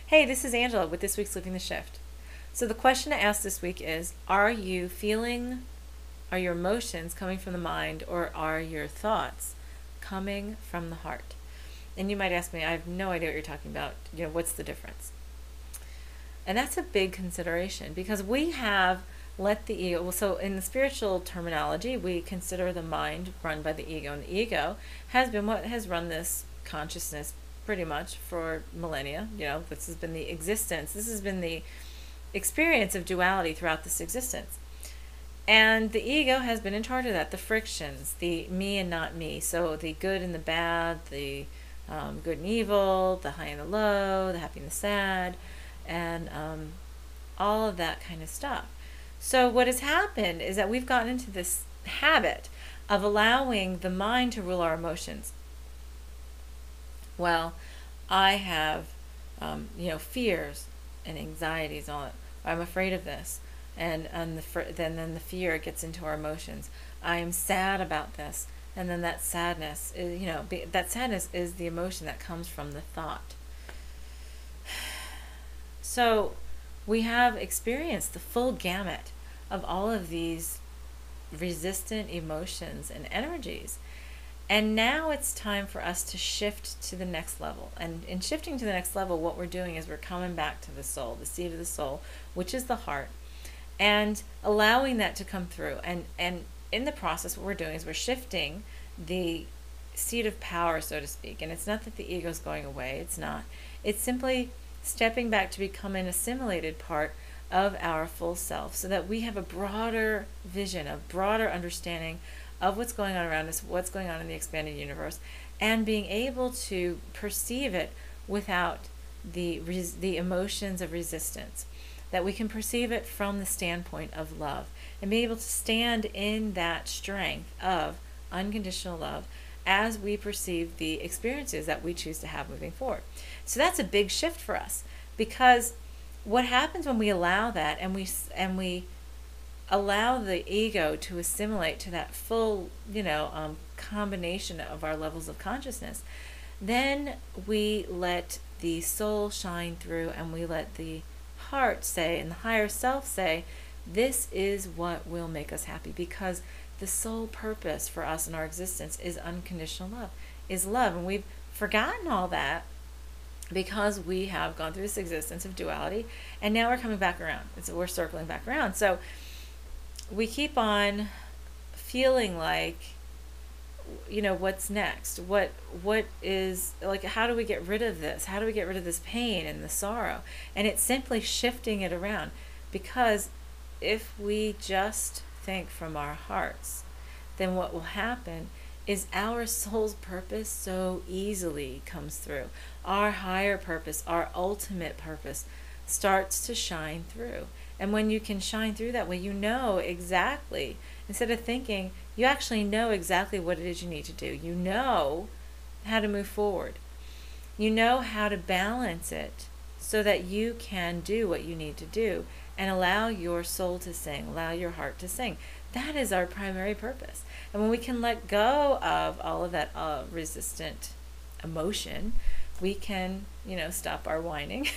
Hey, this is Angela with this week's Living the Shift. So the question to ask this week is, are your emotions coming from the mind, or are your thoughts coming from the heart? And you might ask me, I have no idea what you're talking about. What's the difference? And that's a big consideration because we have let the ego, well, so in the spiritual terminology, we consider the mind run by the ego, and the ego has been what has run this consciousness pretty much for millennia. This has been the existence, this has been the experience of duality throughout this existence. And the ego has been in charge of that, the frictions, the me and not me. So the good and the bad, the good and evil, the high and the low, the happy and the sad, and all of that kind of stuff. So what has happened is that we've gotten into this habit of allowing the mind to rule our emotions. Well, I have, fears and anxieties on it. I'm afraid of this, and then the fear gets into our emotions. I am sad about this, and then that sadness is, that sadness is the emotion that comes from the thought. So we have experienced the full gamut of all of these resistant emotions and energies. And now it's time for us to shift to the next level. And in shifting to the next level, what we're doing is we're coming back to the soul, the seat of the soul, which is the heart, and allowing that to come through. And in the process, what we're doing is we're shifting the seat of power, so to speak. And it's not that the ego is going away. It's not. It's simply stepping back to become an assimilated part of our full self, so that we have a broader vision, a broader understanding of what's going on around us, what's going on in the expanded universe, and being able to perceive it without the emotions of resistance. That we can perceive it from the standpoint of love, and be able to stand in that strength of unconditional love as we perceive the experiences that we choose to have moving forward. So that's a big shift for us, because what happens when we allow that, and we allow the ego to assimilate to that full, combination of our levels of consciousness, then we let the soul shine through, and we let the heart say, and the higher self say, this is what will make us happy, because the sole purpose for us in our existence is unconditional love, is love. And we've forgotten all that because we have gone through this existence of duality, and now we're coming back around. We're circling back around. So we keep on feeling like, what's next? What is, like, how do we get rid of this? How do we get rid of this pain and the sorrow? And it's simply shifting it around, because if we just think from our hearts, then what will happen is our soul's purpose so easily comes through. Our higher purpose, our ultimate purpose, starts to shine through. And when you can shine through that way, you know exactly, instead of thinking, you actually know exactly what it is you need to do. You know how to move forward. You know how to balance it so that you can do what you need to do and allow your soul to sing, allow your heart to sing. That is our primary purpose. And when we can let go of all of that resistant emotion, we can, stop our whining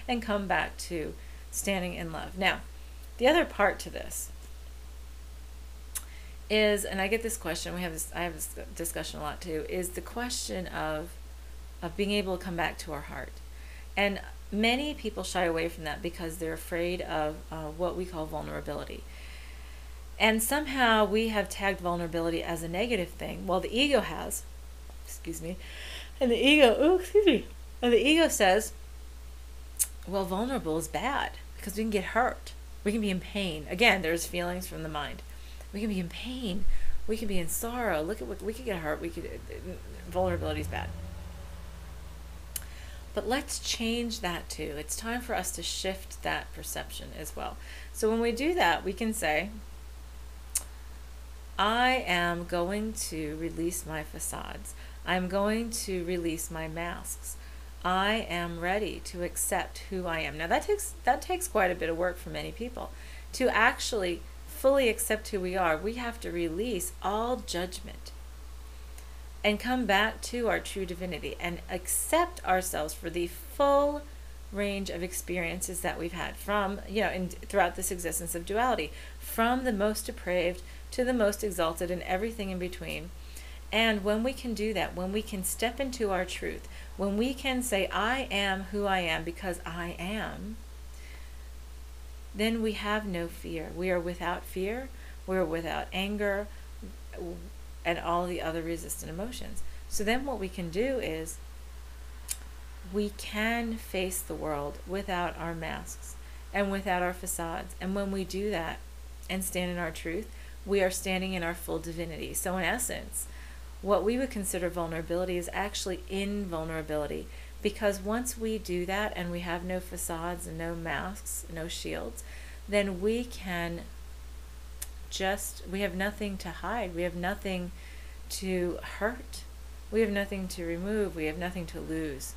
and come back to standing in love. Now, the other part to this is, and I get this question, I have this discussion a lot too, is the question of being able to come back to our heart. And many people shy away from that because they're afraid of what we call vulnerability. And somehow we have tagged vulnerability as a negative thing. Well, the ego has, and the ego says, well, vulnerable is bad because we can get hurt. We can be in pain. Again, there's feelings from the mind. We can be in pain. We can be in sorrow. Look at what we could get hurt. Vulnerability is bad. But let's change that too. It's time for us to shift that perception as well. So when we do that, we can say, I am going to release my facades. I'm going to release my masks. I am ready to accept who I am. Now that takes quite a bit of work for many people. To actually fully accept who we are, we have to release all judgment and come back to our true divinity and accept ourselves for the full range of experiences that we've had from, throughout this existence of duality, from the most depraved to the most exalted and everything in between. And when we can do that, when we can step into our truth, when we can say, I am who I am because I am, then we have no fear. We are without fear, we're without anger, and all the other resistant emotions. So then what we can do is we can face the world without our masks and without our facades. And when we do that and stand in our truth, we are standing in our full divinity. So in essence, what we would consider vulnerability is actually invulnerability. Because once we do that and we have no facades and no masks, no shields, then we have nothing to hide. We have nothing to hurt. We have nothing to remove. We have nothing to lose.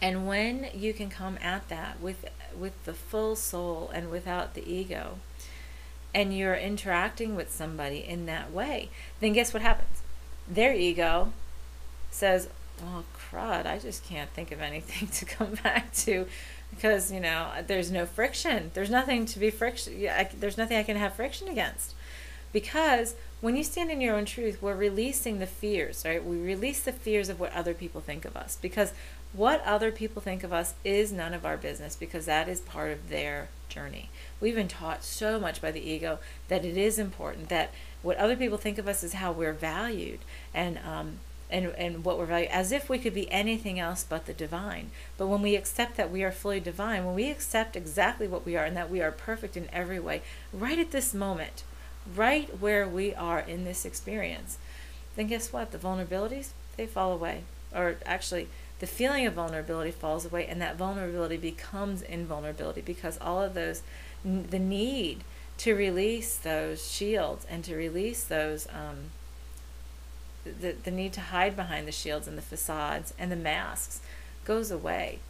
And when you can come at that with the full soul and without the ego, and you're interacting with somebody in that way, then guess what happens? Their ego says, well, crud, I just can't think of anything to come back to because, there's no friction. There's nothing to be friction. There's nothing I can have friction against. Because when you stand in your own truth, we're releasing the fears, right? We release the fears of what other people think of us. Because what other people think of us is none of our business, because that is part of their journey. We've been taught so much by the ego that it is important that what other people think of us is how we're valued and what we're valued, as if we could be anything else but the divine. But when we accept that we are fully divine, when we accept exactly what we are and that we are perfect in every way, right at this moment, right where we are in this experience, then guess what? The vulnerabilities, they fall away. Or actually, the feeling of vulnerability falls away, and that vulnerability becomes invulnerability, because all of those, the need to release those shields and to release those, the need to hide behind the shields and the facades and the masks goes away.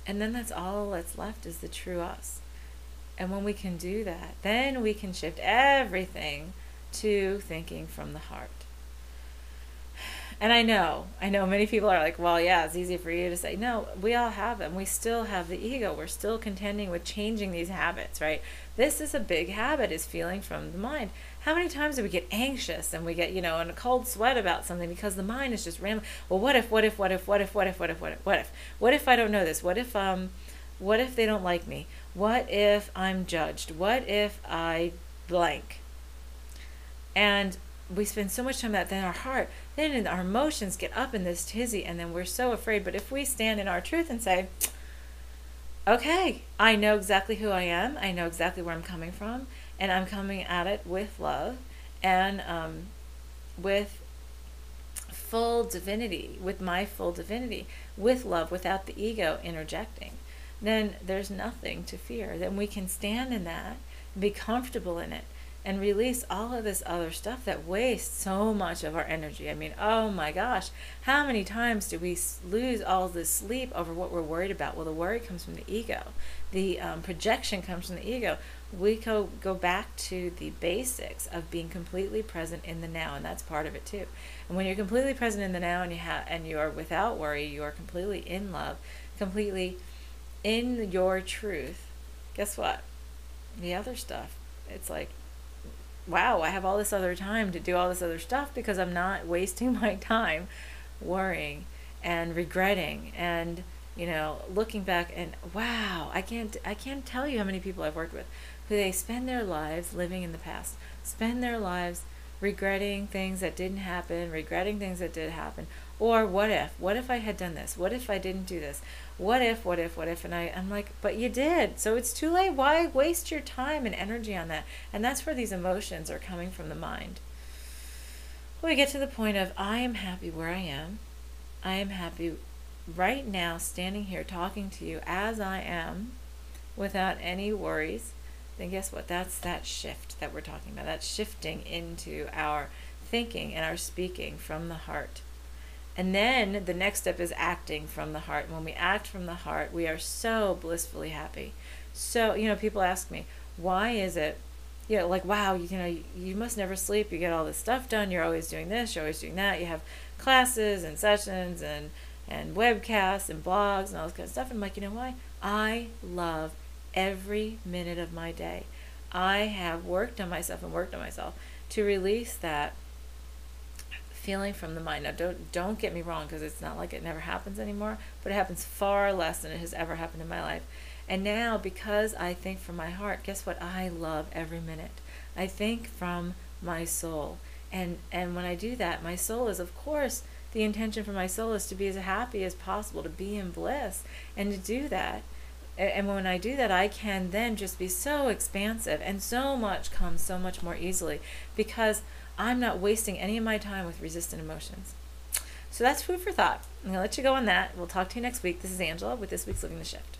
And then that's all that's left is the true us. And when we can do that, then we can shift everything to thinking from the heart. And I know many people are like, well, yeah, it's easy for you to say. No, we all have them. We still have the ego. We're still contending with changing these habits, right? This is a big habit, is feeling from the mind. How many times do we get anxious and we get, in a cold sweat about something because the mind is just rambling? Well, what if I don't know this? What if they don't like me? What if I'm judged? What if I blank? And we spend so much time that then our heart, then our emotions get up in this tizzy, and then we're so afraid. But if we stand in our truth and say, okay, I know exactly who I am, I know exactly where I'm coming from, and I'm coming at it with love and with full divinity, with my full divinity, with love, without the ego interjecting, then there's nothing to fear. Then we can stand in that, be comfortable in it, and release all of this other stuff that wastes so much of our energy. I mean, oh my gosh, how many times do we lose all this sleep over what we're worried about? Well, the worry comes from the ego. The projection comes from the ego. We go back to the basics of being completely present in the now, and that's part of it too. And when you're completely present in the now, and you are without worry, you are completely in love, completely in your truth, guess what? The other stuff, it's like, wow, I have all this other time to do all this other stuff because I'm not wasting my time worrying and regretting and, looking back. And wow, I can't tell you how many people I've worked with who they spend their lives living in the past, spend their lives regretting things that didn't happen, regretting things that did happen. Or what if I had done this? What if I didn't do this? What if? And I'm like, but you did. So it's too late. Why waste your time and energy on that? And that's where these emotions are coming from the mind. We get to the point of, I am happy where I am. I am happy right now standing here talking to you as I am without any worries. Then guess what? That's that shift that we're talking about. That's shifting into our thinking and our speaking from the heart. And then the next step is acting from the heart. And when we act from the heart, we are so blissfully happy. So, people ask me, why is it, like, wow, you must never sleep. You get all this stuff done. You're always doing this. You're always doing that. You have classes and sessions and and webcasts and blogs and all this kind of stuff. And I'm like, you know why? I love every minute of my day. I have worked on myself to release that feeling from the mind. Now, don't get me wrong, because it's not like it never happens anymore, but it happens far less than it has ever happened in my life. And now, because I think from my heart, guess what? I love every minute. I think from my soul. And when I do that, my soul is, of course, the intention for my soul is to be as happy as possible, to be in bliss. And to do that, and when I do that, I can then just be so expansive, and so much comes so much more easily, because I'm not wasting any of my time with resistant emotions. So that's food for thought. I'm going to let you go on that. We'll talk to you next week. This is Angela with this week's Living the Shift.